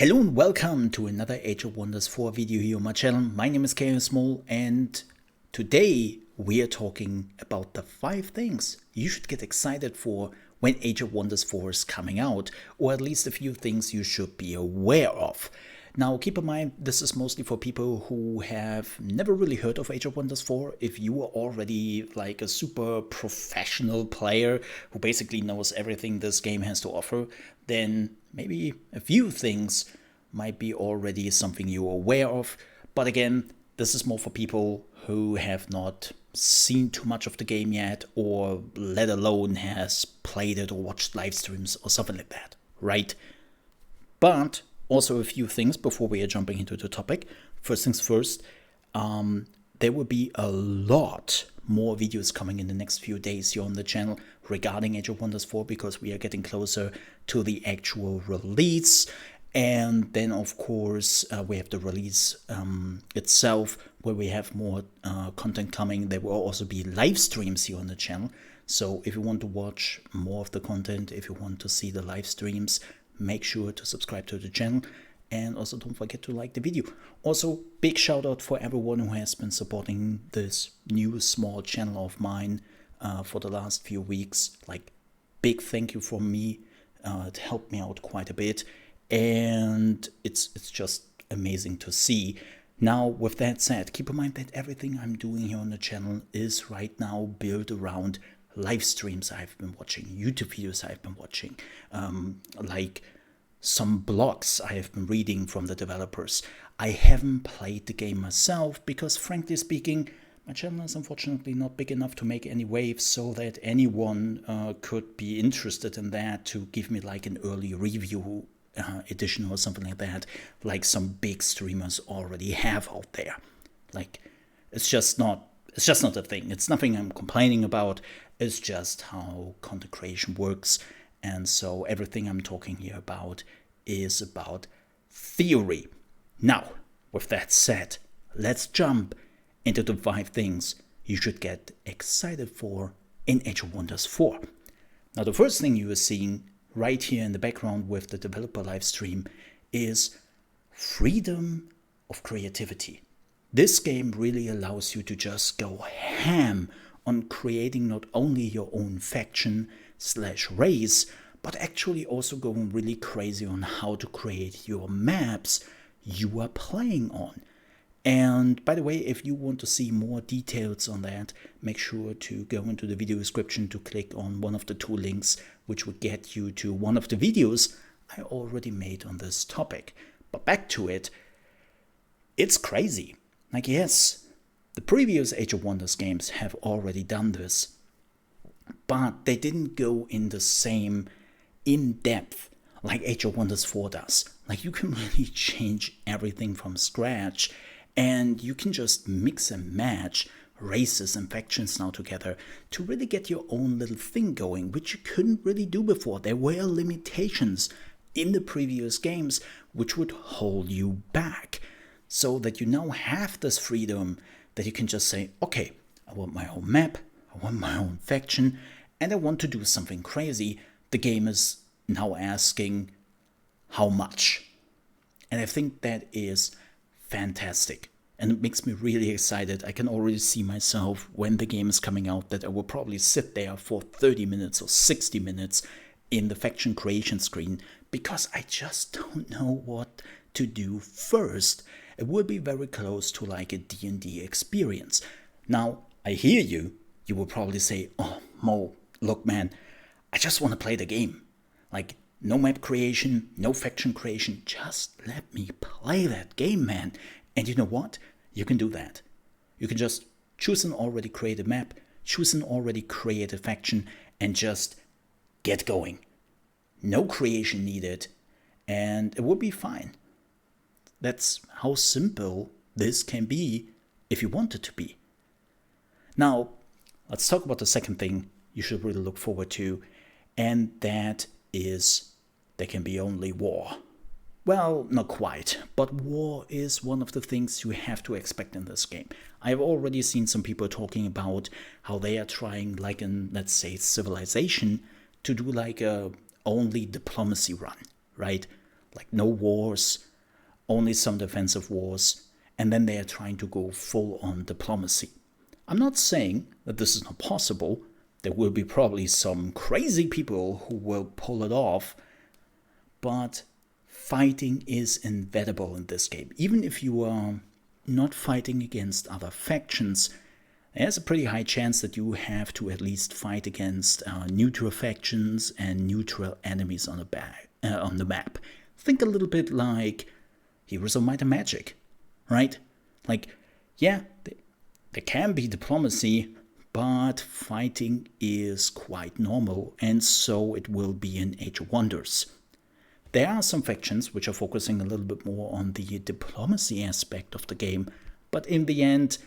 Hello and welcome to another Age of Wonders 4 video here on my channel. My name is ChaosMole and today we are talking about the 5 things you should get excited for when Age of Wonders 4 is coming out, or at least a few things you should be aware of. Now keep in mind, this is mostly for people who have never really heard of Age of Wonders 4. If you are already like a super professional player who basically knows everything this game has to offer, then maybe a few things might be already something you're aware of. But again, this is more for people who have not seen too much of the game yet, or let alone has played it or watched live streams or something like that, right? But also a few things before we are jumping into the topic. First things first, there will be a lot more videos coming in the next few days here on the channel regarding Age of Wonders 4, because we are getting closer to the actual release. And then of course we have the release itself, where we have more content coming. There will also be live streams here on the channel, so if you want to watch more of the content, if you want to see the live streams, make sure to subscribe to the channel, and also don't forget to like the video. Also, big shout out for everyone who has been supporting this new small channel of mine for the last few weeks. Like, big thank you from me. It helped me out quite a bit, and it's just amazing to see. Now, with that said, keep in mind that everything I'm doing here on the channel is right now built around live streams I've been watching, YouTube videos I've been watching, like some blogs I have been reading from the developers. I haven't played the game myself because, frankly speaking, my channel is unfortunately not big enough to make any waves so that anyone could be interested in that, to give me like an early review edition or something like that, like some big streamers already have out there. Like, it's just not a thing. It's nothing I'm complaining about. It's just how content creation works. And so everything I'm talking here about is about theory. Now, with that said, let's jump into the 5 things you should get excited for in Age of Wonders 4. Now, the first thing you are seeing right here in the background with the developer live stream is freedom of creativity. This game really allows you to just go ham on creating not only your own faction / race, but actually also going really crazy on how to create your maps you are playing on. And by the way, if you want to see more details on that, make sure to go into the video description to click on one of the 2 links, which will get you to one of the videos I already made on this topic. But back to it, it's crazy. Like, yes, the previous Age of Wonders games have already done this, but they didn't go in the same in-depth like Age of Wonders 4 does. Like, you can really change everything from scratch, and you can just mix and match races and factions now together to really get your own little thing going, which you couldn't really do before. There were limitations in the previous games which would hold you back, so that you now have this freedom that you can just say, okay, I want my own map, I want my own faction, and I want to do something crazy. The game is now asking how much. And I think that is fantastic. And it makes me really excited. I can already see myself, when the game is coming out, that I will probably sit there for 30 minutes or 60 minutes in the faction creation screen, because I just don't know what to do first. It will be very close to like a D&D experience. Now, I hear you. You will probably say, oh, Mo, look, man, I just want to play the game. Like, no map creation, no faction creation. Just let me play that game, man. And you know what? You can do that. You can just choose an already created map, choose an already created faction, and just get going. No creation needed, and it will be fine. That's how simple this can be if you want it to be. Now, let's talk about the second thing you should really look forward to, and that is there can be only war. Well, not quite, but war is one of the things you have to expect in this game. I've already seen some people talking about how they are trying, like in, let's say, Civilization, to do like a only diplomacy run, right? like no wars, only some defensive wars, and then they are trying to go full on diplomacy. I'm not saying that this is not possible. There will be probably some crazy people who will pull it off, but fighting is inevitable in this game. Even if you are not fighting against other factions, there's a pretty high chance that you have to at least fight against neutral factions and neutral enemies on the map. Think a little bit like Heroes of Might and Magic, right? Like, yeah, there can be diplomacy, but fighting is quite normal, and so it will be in Age of Wonders. There are some factions which are focusing a little bit more on the diplomacy aspect of the game, but in the end,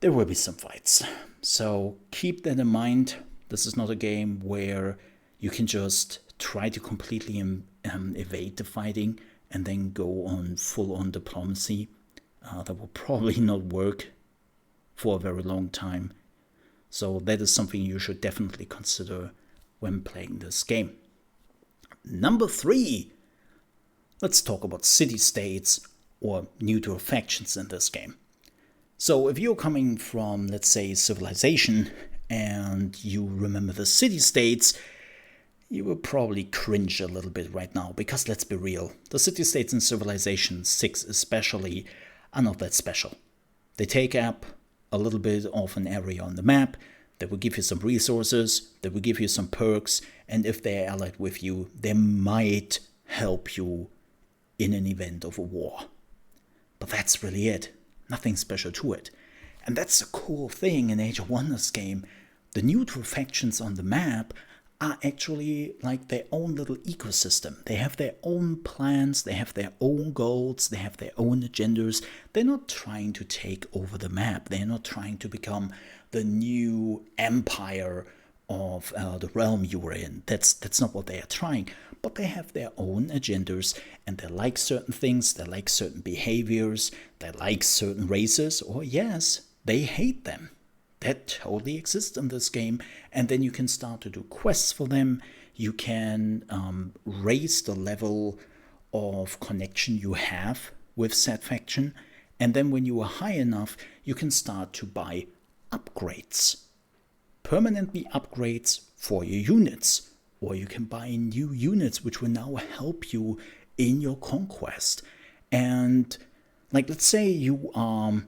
there will be some fights. So keep that in mind. This is not a game where you can just try to completely evade the fighting and then go on full-on diplomacy. That will probably not work for a very long time. So that is something you should definitely consider when playing this game. Number 3, let's talk about city-states or neutral factions in this game. So if you're coming from, let's say, Civilization, and you remember the city-states, you will probably cringe a little bit right now, because let's be real, the city-states in Civilization 6 especially are not that special. They take up a little bit of an area on the map, they will give you some resources, they will give you some perks, and if they're allied with you, they might help you in an event of a war. But that's really it. Nothing special to it. And that's a cool thing in Age of Wonders game. The neutral factions on the map are actually like their own little ecosystem. They have their own plans, they have their own goals, they have their own agendas. They're not trying to take over the map. They're not trying to become the new empire of the realm you were in. That's not what they are trying. But they have their own agendas, and they like certain things, they like certain behaviors, they like certain races, or yes, they hate them. That totally exists in this game, and then you can start to do quests for them. You can raise the level of connection you have with said faction, and then when you are high enough, you can start to buy upgrades. Permanently upgrades for your units, or you can buy new units which will now help you in your conquest. And like, let's say you are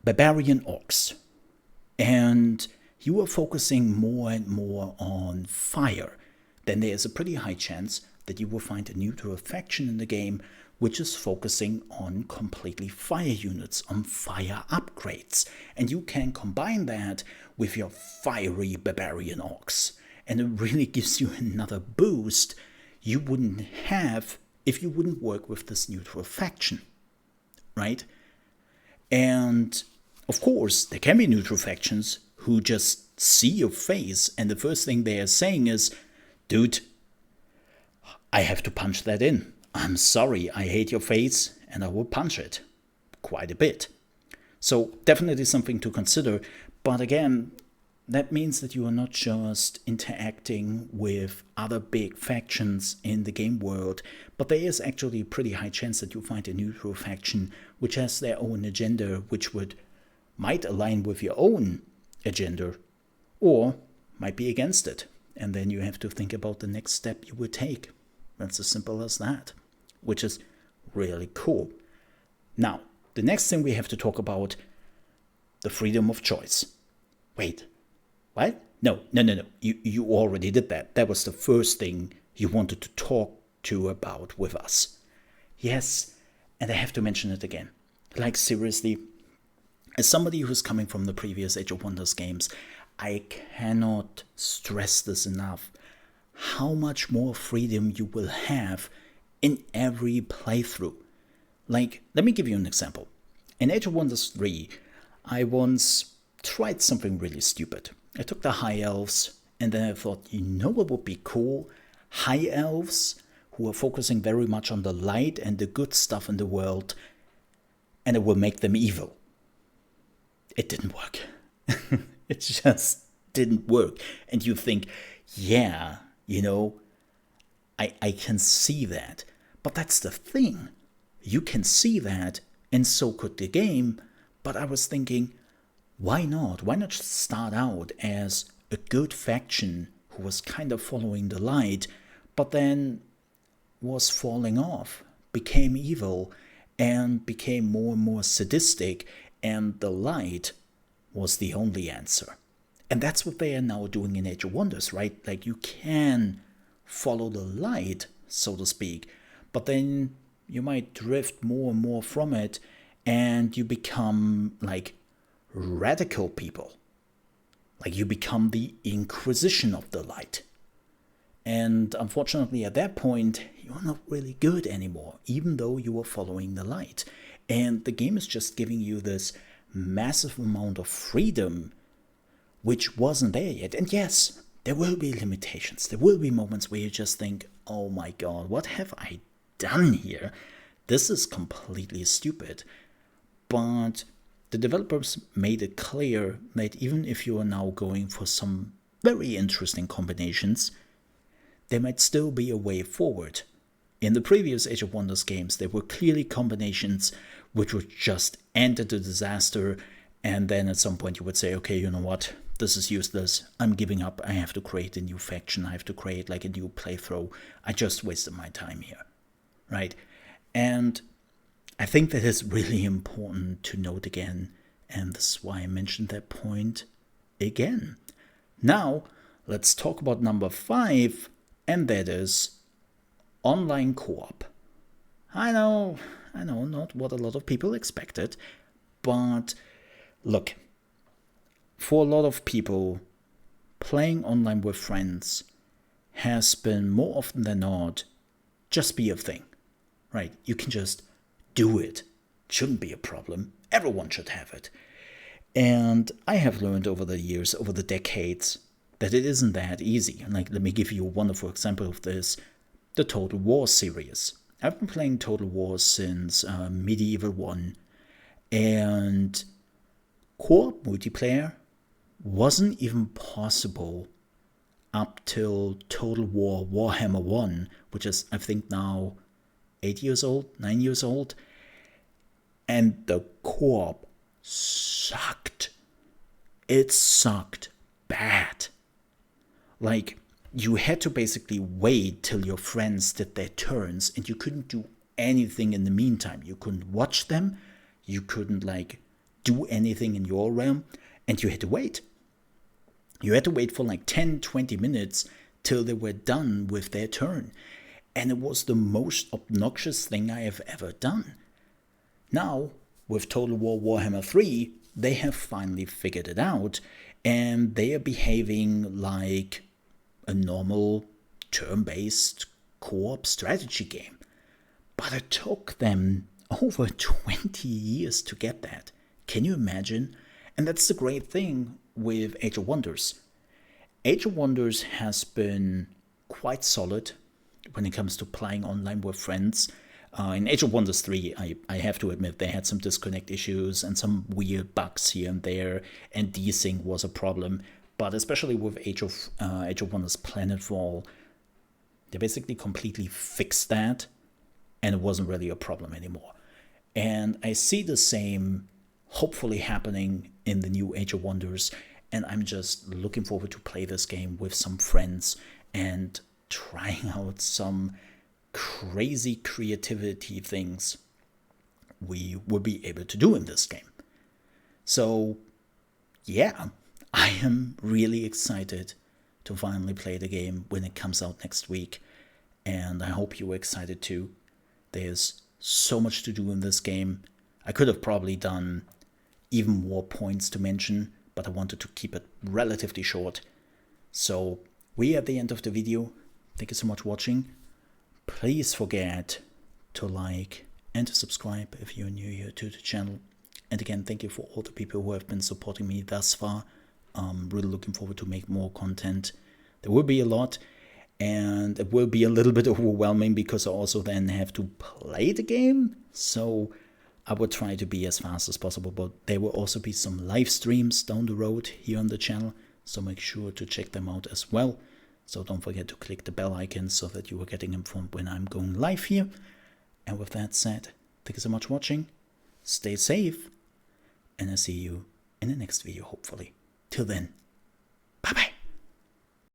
barbarian orcs, and you are focusing more and more on fire, then there is a pretty high chance that you will find a neutral faction in the game which is focusing on completely fire units, on fire upgrades. And you can combine that with your fiery barbarian orcs, and it really gives you another boost you wouldn't have if you wouldn't work with this neutral faction, right? And of course, there can be neutral factions who just see your face, and the first thing they are saying is, dude, I have to punch that in. I'm sorry, I hate your face, and I will punch it quite a bit. So definitely something to consider. But again, that means that you are not just interacting with other big factions in the game world, but there is actually a pretty high chance that you find a neutral faction which has their own agenda, which might align with your own agenda, or might be against it. And then you have to think about the next step you would take. That's as simple as that, which is really cool. Now, the next thing we have to talk about, the freedom of choice. Wait, what? No. You already did that. That was the first thing you wanted to talk about with us. Yes, and I have to mention it again. Like, seriously, as somebody who's coming from the previous Age of Wonders games, I cannot stress this enough. How much more freedom you will have in every playthrough. Like, let me give you an example. In Age of Wonders 3, I once tried something really stupid. I took the High Elves, and then I thought, you know what would be cool? High Elves, who are focusing very much on the light and the good stuff in the world, and it will make them evil. It didn't work. It just didn't work. And you think, yeah, you know, I can see that. But that's the thing. You can see that, and so could the game. But I was thinking, why not? Why not just start out as a good faction who was kind of following the light, but then was falling off, became evil, and became more and more sadistic, and the light was the only answer. And that's what they are now doing in Age of Wonders, right? Like, you can follow the light, so to speak, but then you might drift more and more from it, and you become like radical people. Like, you become the Inquisition of the light. And unfortunately, at that point, you're not really good anymore, even though you were following the light. And the game is just giving you this massive amount of freedom, which wasn't there yet. And yes, there will be limitations. There will be moments where you just think, oh my god, what have I done here? This is completely stupid. But the developers made it clear that even if you are now going for some very interesting combinations, there might still be a way forward. In the previous Age of Wonders games, there were clearly combinations which would just end at a disaster, and then at some point you would say, okay, you know what, this is useless, I'm giving up, I have to create a new faction, I have to create like a new playthrough, I just wasted my time here, right? And I think that is really important to note again, and this is why I mentioned that point again. Now, let's talk about number 5, and that is online co-op. I know, not what a lot of people expected, but look, for a lot of people, playing online with friends has been more often than not just be a thing, right? You can just do it. Shouldn't be a problem. Everyone should have it. And I have learned over the years, over the decades, that it isn't that easy. Like, let me give you a wonderful example of this. The Total War series. I've been playing Total War since Medieval 1, and co-op multiplayer wasn't even possible up till Total War Warhammer 1, which is, I think, now 8 years old, 9 years old, and the co-op sucked. It sucked bad. Like, you had to basically wait till your friends did their turns, and you couldn't do anything in the meantime. You couldn't watch them, you couldn't like do anything in your realm, and you had to wait. You had to wait for like 10-20 minutes till they were done with their turn. And it was the most obnoxious thing I have ever done. Now, with Total War Warhammer 3, they have finally figured it out, and they are behaving like a normal turn-based co-op strategy game. But it took them over 20 years to get that. Can you imagine? And that's the great thing with Age of Wonders. Age of Wonders has been quite solid when it comes to playing online with friends. In Age of Wonders 3, I have to admit, they had some disconnect issues and some weird bugs here and there, and desync was a problem. But especially with Age of Wonders Planetfall, they basically completely fixed that, and it wasn't really a problem anymore. And I see the same hopefully happening in the new Age of Wonders, and I'm just looking forward to play this game with some friends and trying out some crazy creativity things we will be able to do in this game. So yeah, I am really excited to finally play the game when it comes out next week, and I hope you're excited too. There's so much to do in this game. I could have probably done even more points to mention, but I wanted to keep it relatively short. So we're at the end of the video. Thank you so much for watching. Please forget to like and to subscribe if you're new here to the channel. And again, thank you for all the people who have been supporting me thus far. I'm really looking forward to make more content. There will be a lot, and it will be a little bit overwhelming because I also then have to play the game. So I will try to be as fast as possible, but there will also be some live streams down the road here on the channel. So make sure to check them out as well. So don't forget to click the bell icon so that you are getting informed when I'm going live here. And with that said, thank you so much for watching. Stay safe. And I'll see you in the next video, hopefully. Till then.